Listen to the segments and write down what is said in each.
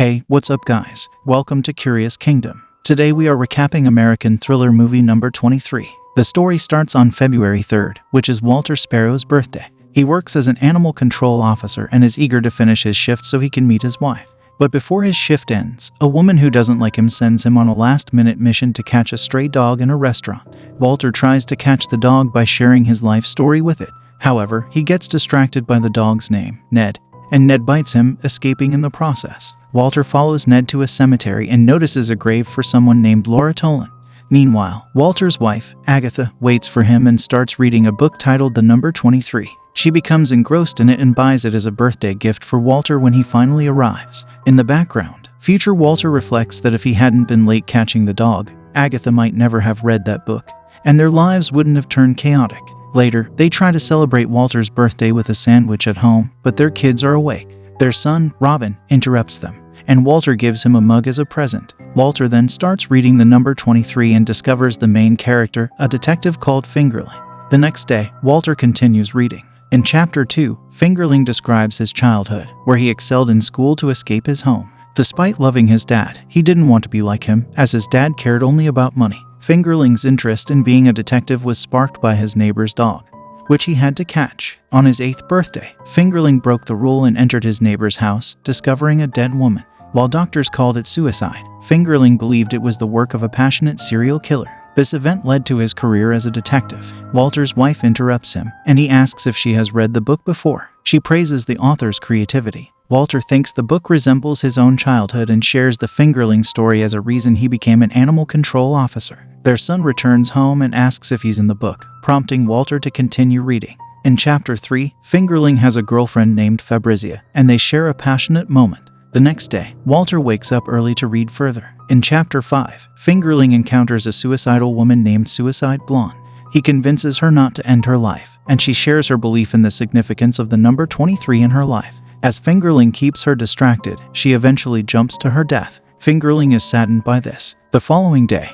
Hey, what's up guys? Welcome to Curious Kingdom. Today we are recapping American thriller movie number 23. The story starts on February 3rd, which is Walter Sparrow's birthday. He works as an animal control officer and is eager to finish his shift so he can meet his wife. But before his shift ends, a woman who doesn't like him sends him on a last-minute mission to catch a stray dog in a restaurant. Walter tries to catch the dog by sharing his life story with it. However, he gets distracted by the dog's name, Ned, and Ned bites him, escaping in the process. Walter follows Ned to a cemetery and notices a grave for someone named Laura Tolan. Meanwhile, Walter's wife, Agatha, waits for him and starts reading a book titled The Number 23. She becomes engrossed in it and buys it as a birthday gift for Walter when he finally arrives. In the background, future Walter reflects that if he hadn't been late catching the dog, Agatha might never have read that book, and their lives wouldn't have turned chaotic. Later, they try to celebrate Walter's birthday with a sandwich at home, but their kids are awake. Their son, Robin, interrupts them, and Walter gives him a mug as a present. Walter then starts reading The Number 23 and discovers the main character, a detective called Fingerling. The next day, Walter continues reading. In Chapter 2, Fingerling describes his childhood, where he excelled in school to escape his home. Despite loving his dad, he didn't want to be like him, as his dad cared only about money. Fingerling's interest in being a detective was sparked by his neighbor's dog, which he had to catch. On his 8th birthday, Fingerling broke the rule and entered his neighbor's house, discovering a dead woman. While doctors called it suicide, Fingerling believed it was the work of a passionate serial killer. This event led to his career as a detective. Walter's wife interrupts him, and he asks if she has read the book before. She praises the author's creativity. Walter thinks the book resembles his own childhood and shares the Fingerling story as a reason he became an animal control officer. Their son returns home and asks if he's in the book, prompting Walter to continue reading. In Chapter 3, Fingerling has a girlfriend named Fabrizia, and they share a passionate moment. The next day, Walter wakes up early to read further. In Chapter 5, Fingerling encounters a suicidal woman named Suicide Blonde. He convinces her not to end her life, and she shares her belief in the significance of the number 23 in her life. As Fingerling keeps her distracted, she eventually jumps to her death. Fingerling is saddened by this. The following day,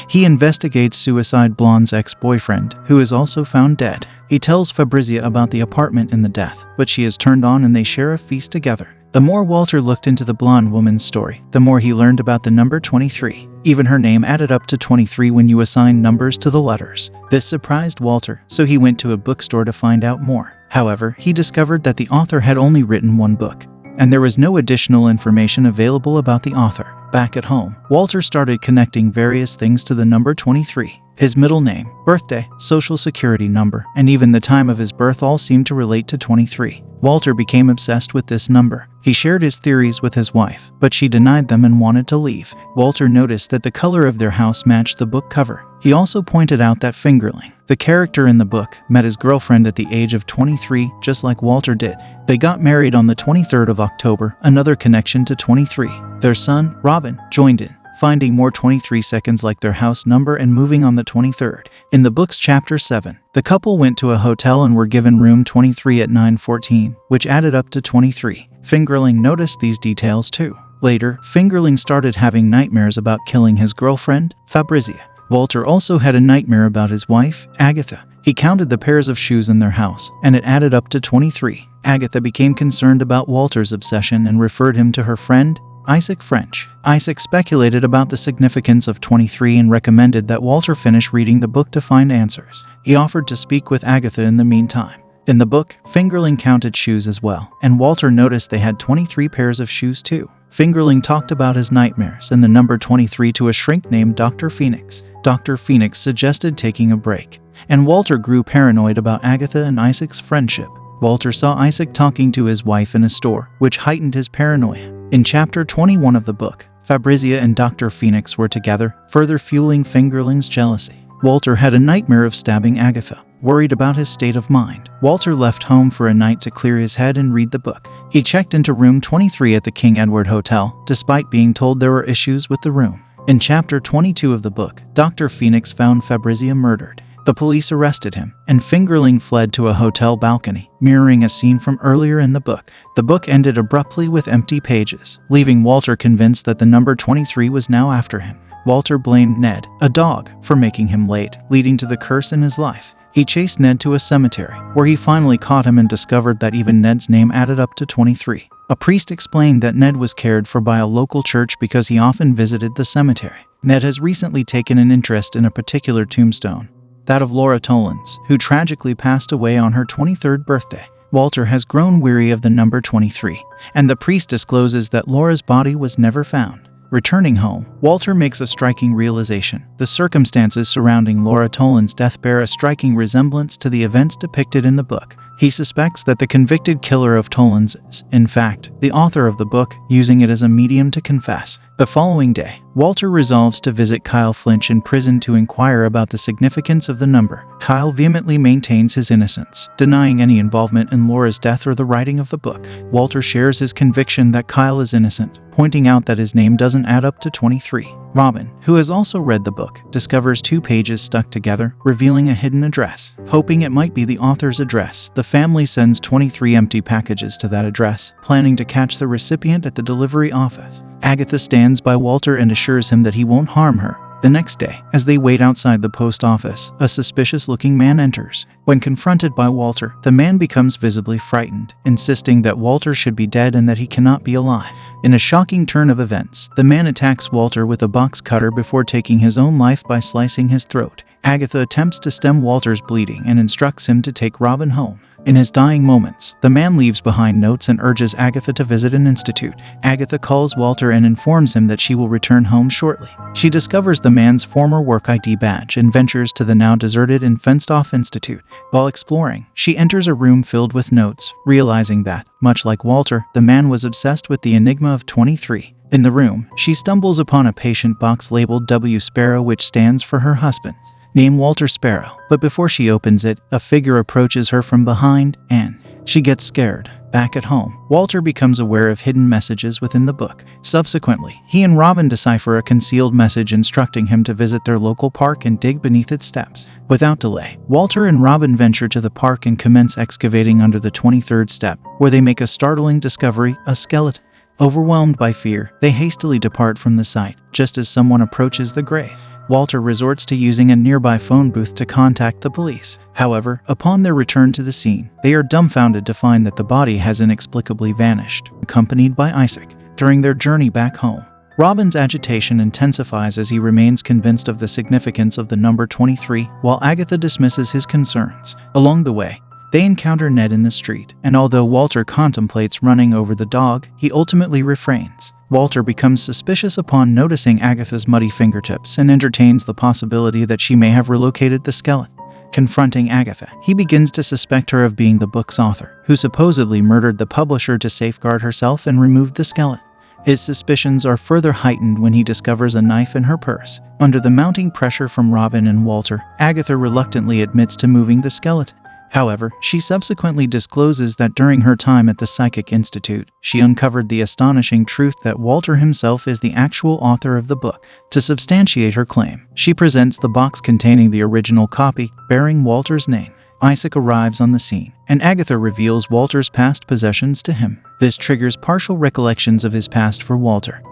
he investigates Suicide Blonde's ex-boyfriend, who is also found dead. He tells Fabrizia about the apartment in the death, but she is turned on and they share a feast together. The more Walter looked into the blonde woman's story, the more he learned about the number 23. Even her name added up to 23 when you assign numbers to the letters. This surprised Walter, so he went to a bookstore to find out more. However, he discovered that the author had only written one book, and there was no additional information available about the author. Back at home, Walter started connecting various things to the number 23. His middle name, birthday, social security number, and even the time of his birth all seemed to relate to 23. Walter became obsessed with this number. He shared his theories with his wife, but she denied them and wanted to leave. Walter noticed that the color of their house matched the book cover. He also pointed out that Fingerling, the character in the book, met his girlfriend at the age of 23, just like Walter did. They got married on the 23rd of October, another connection to 23. Their son, Robin, joined in, finding more 23 seconds like their house number and moving on the 23rd. In the book's Chapter 7, the couple went to a hotel and were given room 23 at 9:14, which added up to 23. Fingerling noticed these details too. Later, Fingerling started having nightmares about killing his girlfriend, Fabrizia. Walter also had a nightmare about his wife, Agatha. He counted the pairs of shoes in their house, and it added up to 23. Agatha became concerned about Walter's obsession and referred him to her friend, Isaac French. Isaac speculated about the significance of 23 and recommended that Walter finish reading the book to find answers. He offered to speak with Agatha in the meantime. In the book, Fingerling counted shoes as well, and Walter noticed they had 23 pairs of shoes too. Fingerling talked about his nightmares and the number 23 to a shrink named Dr. Phoenix. Dr. Phoenix suggested taking a break, and Walter grew paranoid about Agatha and Isaac's friendship. Walter saw Isaac talking to his wife in a store, which heightened his paranoia. In Chapter 21 of the book, Fabrizia and Dr. Phoenix were together, further fueling Fingerling's jealousy. Walter had a nightmare of stabbing Agatha. Worried about his state of mind, Walter left home for a night to clear his head and read the book. He checked into room 23 at the King Edward Hotel, despite being told there were issues with the room. In Chapter 22 of the book, Dr. Phoenix found Fabrizia murdered. The police arrested him, and Fingerling fled to a hotel balcony, mirroring a scene from earlier in the book. The book ended abruptly with empty pages, leaving Walter convinced that the number 23 was now after him. Walter blamed Ned, a dog, for making him late, leading to the curse in his life. He chased Ned to a cemetery, where he finally caught him and discovered that even Ned's name added up to 23. A priest explained that Ned was cared for by a local church because he often visited the cemetery. Ned has recently taken an interest in a particular tombstone, that of Laura Tollins, who tragically passed away on her 23rd birthday. Walter has grown weary of the number 23, and the priest discloses that Laura's body was never found. Returning home, Walter makes a striking realization. The circumstances surrounding Laura Tollins' death bear a striking resemblance to the events depicted in the book. He suspects that the convicted killer of Tollins is, in fact, the author of the book, using it as a medium to confess. The following day, Walter resolves to visit Kyle Flinch in prison to inquire about the significance of the number. Kyle vehemently maintains his innocence, denying any involvement in Laura's death or the writing of the book. Walter shares his conviction that Kyle is innocent, pointing out that his name doesn't add up to 23. Robin, who has also read the book, discovers 2 pages stuck together, revealing a hidden address. Hoping it might be the author's address, the family sends 23 empty packages to that address, planning to catch the recipient at the delivery office. Agatha stands by Walter and assures him that he won't harm her. The next day, as they wait outside the post office, a suspicious-looking man enters. When confronted by Walter, the man becomes visibly frightened, insisting that Walter should be dead and that he cannot be alive. In a shocking turn of events, the man attacks Walter with a box cutter before taking his own life by slicing his throat. Agatha attempts to stem Walter's bleeding and instructs him to take Robin home. In his dying moments, the man leaves behind notes and urges Agatha to visit an institute. Agatha calls Walter and informs him that she will return home shortly. She discovers the man's former work ID badge and ventures to the now deserted and fenced-off institute. While exploring, she enters a room filled with notes, realizing that, much like Walter, the man was obsessed with the enigma of 23. In the room, she stumbles upon a patient box labeled W. Sparrow, which stands for her husband, named Walter Sparrow. But before she opens it, a figure approaches her from behind, and she gets scared. Back at home, Walter becomes aware of hidden messages within the book. Subsequently, he and Robin decipher a concealed message instructing him to visit their local park and dig beneath its steps. Without delay, Walter and Robin venture to the park and commence excavating under the 23rd step, where they make a startling discovery: a skeleton. Overwhelmed by fear, they hastily depart from the site, just as someone approaches the grave. Walter resorts to using a nearby phone booth to contact the police. However, upon their return to the scene, they are dumbfounded to find that the body has inexplicably vanished, accompanied by Isaac. During their journey back home, Robin's agitation intensifies as he remains convinced of the significance of the number 23, while Agatha dismisses his concerns. Along the way, they encounter Ned in the street, and although Walter contemplates running over the dog, he ultimately refrains. Walter becomes suspicious upon noticing Agatha's muddy fingertips and entertains the possibility that she may have relocated the skeleton. Confronting Agatha, he begins to suspect her of being the book's author, who supposedly murdered the publisher to safeguard herself and removed the skeleton. His suspicions are further heightened when he discovers a knife in her purse. Under the mounting pressure from Robin and Walter, Agatha reluctantly admits to moving the skeleton. However, she subsequently discloses that during her time at the Psychic Institute, she uncovered the astonishing truth that Walter himself is the actual author of the book. To substantiate her claim, she presents the box containing the original copy, bearing Walter's name. Isaac arrives on the scene, and Agatha reveals Walter's past possessions to him. This triggers partial recollections of his past for Walter,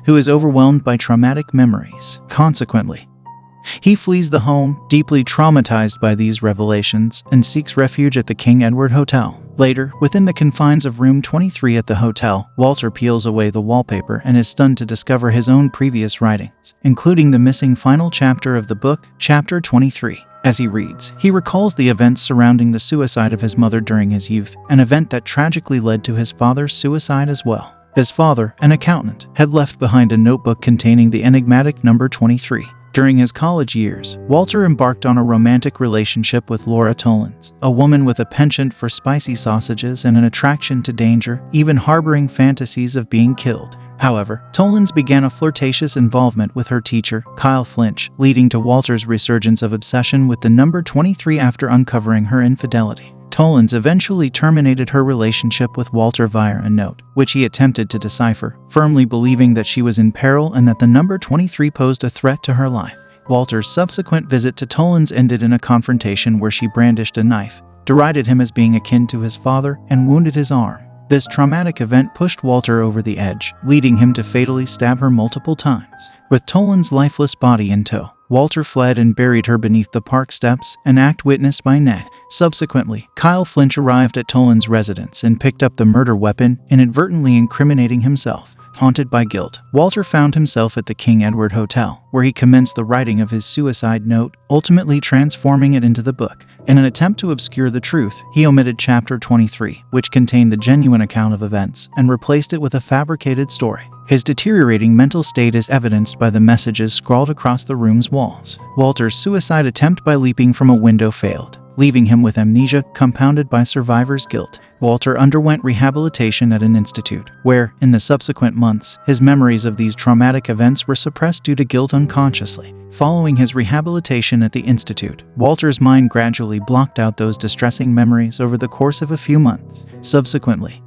who is overwhelmed by traumatic memories. Consequently, he flees the home, deeply traumatized by these revelations, and seeks refuge at the King Edward Hotel. Later, within the confines of room 23 at the hotel, Walter peels away the wallpaper and is stunned to discover his own previous writings, including the missing final chapter of the book, Chapter 23. As he reads, he recalls the events surrounding the suicide of his mother during his youth, an event that tragically led to his father's suicide as well. His father, an accountant, had left behind a notebook containing the enigmatic number 23. During his college years, Walter embarked on a romantic relationship with Laura Tollins, a woman with a penchant for spicy sausages and an attraction to danger, even harboring fantasies of being killed. However, Tollins began a flirtatious involvement with her teacher, Kyle Flinch, leading to Walter's resurgence of obsession with the number 23 after uncovering her infidelity. Tollins eventually terminated her relationship with Walter via a note, which he attempted to decipher, firmly believing that she was in peril and that the number 23 posed a threat to her life. Walter's subsequent visit to Tollins ended in a confrontation where she brandished a knife, derided him as being akin to his father, and wounded his arm. This traumatic event pushed Walter over the edge, leading him to fatally stab her multiple times. With Toland's lifeless body in tow, Walter fled and buried her beneath the park steps, an act witnessed by Ned. Subsequently, Kyle Flinch arrived at Toland's residence and picked up the murder weapon, inadvertently incriminating himself. Haunted by guilt, Walter found himself at the King Edward Hotel, where he commenced the writing of his suicide note, ultimately transforming it into the book. In an attempt to obscure the truth, he omitted chapter 23, which contained the genuine account of events, and replaced it with a fabricated story. His deteriorating mental state is evidenced by the messages scrawled across the room's walls. Walter's suicide attempt by leaping from a window failed, leaving him with amnesia compounded by survivor's guilt. Walter underwent rehabilitation at an institute, where, in the subsequent months, his memories of these traumatic events were suppressed due to guilt unconsciously. Following his rehabilitation at the institute, Walter's mind gradually blocked out those distressing memories over the course of a few months. Subsequently,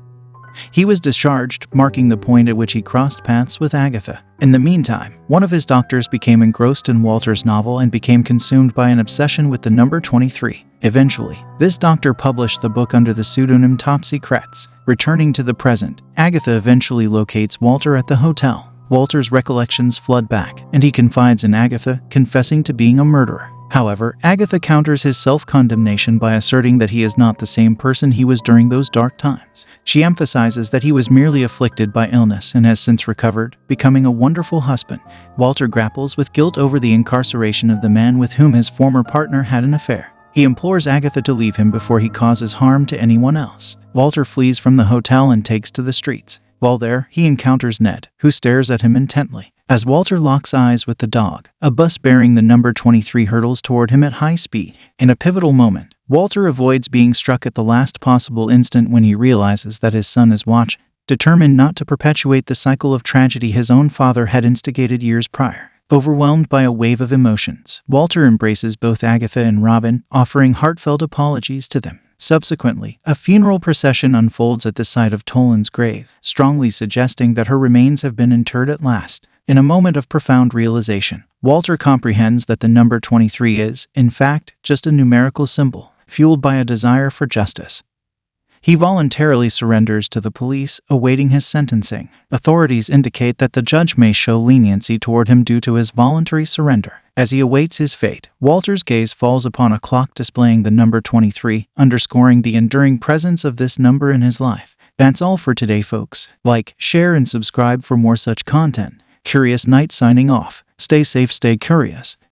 he was discharged, marking the point at which he crossed paths with Agatha. In the meantime, one of his doctors became engrossed in Walter's novel and became consumed by an obsession with the number 23. Eventually, this doctor published the book under the pseudonym Top Secrets. Returning to the present, Agatha eventually locates Walter at the hotel. Walter's recollections flood back, and he confides in Agatha, confessing to being a murderer. However, Agatha counters his self-condemnation by asserting that he is not the same person he was during those dark times. She emphasizes that he was merely afflicted by illness and has since recovered, becoming a wonderful husband. Walter grapples with guilt over the incarceration of the man with whom his former partner had an affair. He implores Agatha to leave him before he causes harm to anyone else. Walter flees from the hotel and takes to the streets. While there, he encounters Ned, who stares at him intently. As Walter locks eyes with the dog, a bus bearing the number 23 hurtles toward him at high speed. In a pivotal moment, Walter avoids being struck at the last possible instant when he realizes that his son is watching, determined not to perpetuate the cycle of tragedy his own father had instigated years prior. Overwhelmed by a wave of emotions, Walter embraces both Agatha and Robin, offering heartfelt apologies to them. Subsequently, a funeral procession unfolds at the site of Toland's grave, strongly suggesting that her remains have been interred at last. In a moment of profound realization, Walter comprehends that the number 23 is, in fact, just a numerical symbol, fueled by a desire for justice. He voluntarily surrenders to the police, awaiting his sentencing. Authorities indicate that the judge may show leniency toward him due to his voluntary surrender. As he awaits his fate, Walter's gaze falls upon a clock displaying the number 23, underscoring the enduring presence of this number in his life. That's all for today, folks. Like, share, and subscribe for more such content. Curious Knight signing off. Stay safe, stay curious.